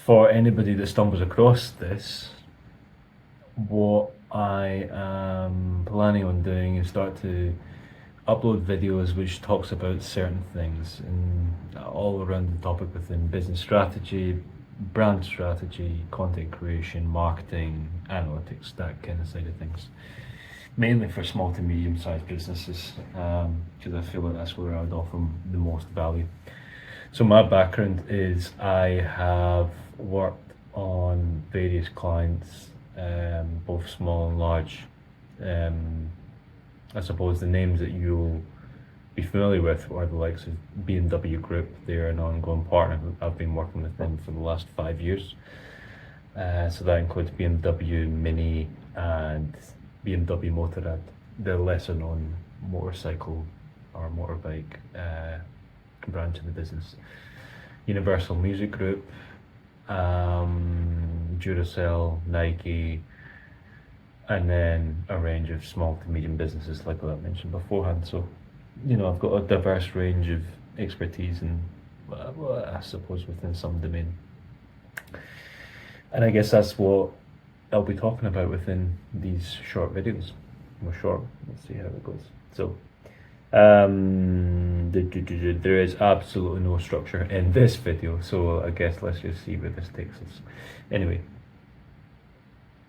for anybody that stumbles across this, what I am planning on doing is start to upload videos which talks about certain things and all around the topic within business strategy, brand strategy, content creation, marketing, analytics, that kind of side of things. Mainly for small to medium sized businesses, because I feel like that's where I would offer the most value. So my background is I have worked on various clients, both small and large. Um, I suppose the names that you'll be familiar with are the likes of BMW Group. They're an ongoing partner. I've been working with them for the last 5 years. So that includes BMW, Mini, and BMW Motorrad, the lesser known motorcycle or motorbike branch of the business. Universal Music Group, Duracell, Nike, and then a range of small to medium businesses like I mentioned beforehand. So, I've got a diverse range of expertise in, well, I suppose within some domain. And I guess that's what I'll be talking about within these short videos. Well, short, let's see how it goes. So, there is absolutely no structure in this video, so I guess let's just see where this takes us. Anyway,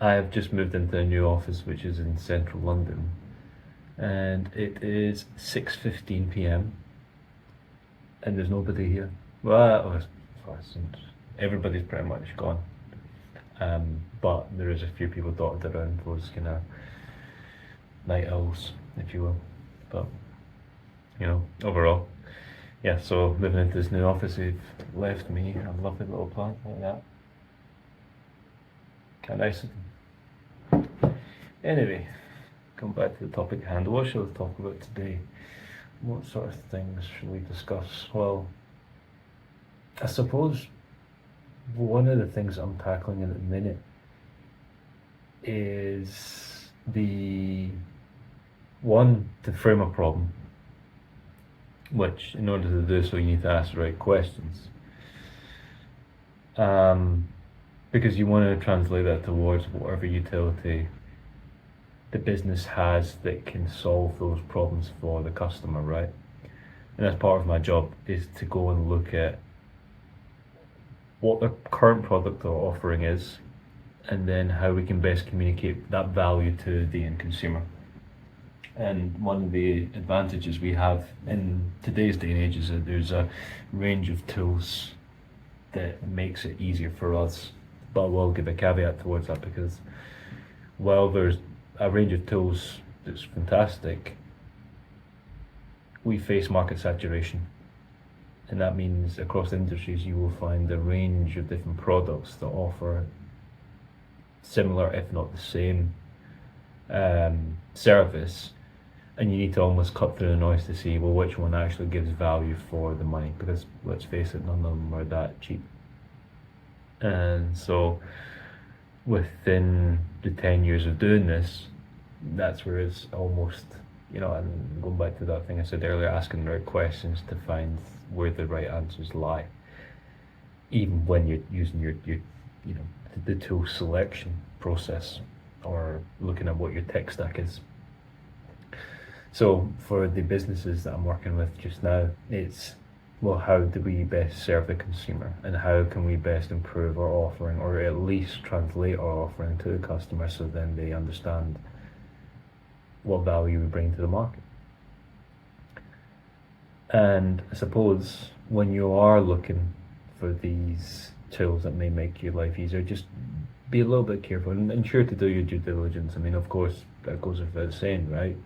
I have just moved into a new office which is in central London, and it is 6:15 p.m. and there's nobody here. Well, everybody's pretty much gone, but there is a few people dotted around, those kind of night owls, if you will. But overall, yeah. So moving into this new office, they've left me a lovely little plant like that. Kind of nice of them. Anyway, come back to the topic at hand. What shall we talk about today? What sort of things should we discuss? Well, I suppose one of the things I'm tackling at the minute is to frame a problem, which in order to do so you need to ask the right questions. Because you want to translate that towards whatever utility the business has that can solve those problems for the customer, right? And that's part of my job, is to go and look at what the current product or offering is, and then how we can best communicate that value to the end consumer. And one of the advantages we have in today's day and age is that there's a range of tools that makes it easier for us. But we'll give a caveat towards that, because while there's a range of tools that's fantastic, we face market saturation. And that means across industries you will find a range of different products that offer similar, if not the same, service, and you need to almost cut through the noise to see, well, which one actually gives value for the money, because let's face it, none of them are that cheap. And so within the 10 years of doing this, that's where it's almost, and going back to that thing I said earlier, asking the right questions to find where the right answers lie, even when you're using your the tool selection process or looking at what your tech stack is. So for the businesses that I'm working with just now, it's, well, how do we best serve the consumer, and how can we best improve our offering, or at least translate our offering to the customer so then they understand what value we bring to the market. And I suppose when you are looking for these tools that may make your life easier, just be a little bit careful and ensure to do your due diligence. I mean, of course, that goes without saying, right?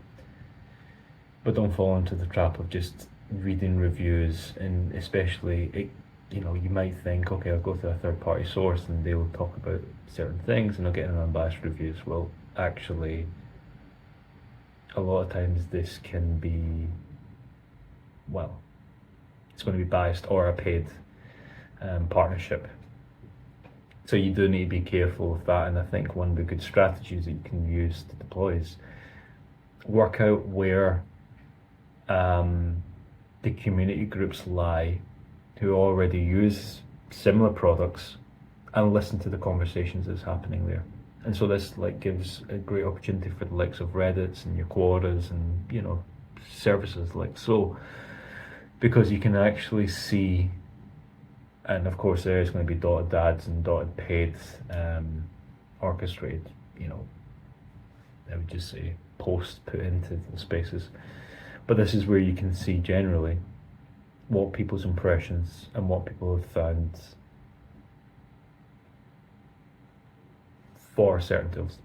But don't fall into the trap of just reading reviews, and especially you might think, okay, I'll go to a third party source and they will talk about certain things and I'll get an unbiased reviews. Well, actually, a lot of times this can be, well, it's going to be biased or a paid partnership. So you do need to be careful of that. And I think one of the good strategies that you can use to deploy is work out where the community groups lie who already use similar products and listen to the conversations that's happening there. And so this like gives a great opportunity for the likes of Reddits and your Quoras and services like so, because you can actually see, and of course there is going to be dotted ads and dotted paid orchestrated, I would just say posts put into the spaces. But this is where you can see generally what people's impressions and what people have found for certain tools.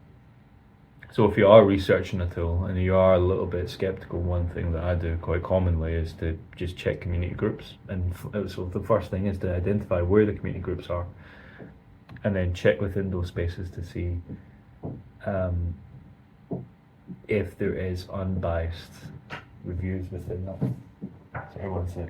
So if you are researching a tool and you are a little bit skeptical, one thing that I do quite commonly is to just check community groups. And so the first thing is to identify where the community groups are, and then check within those spaces to see if there is unbiased reviews within them. Sorry, one sec.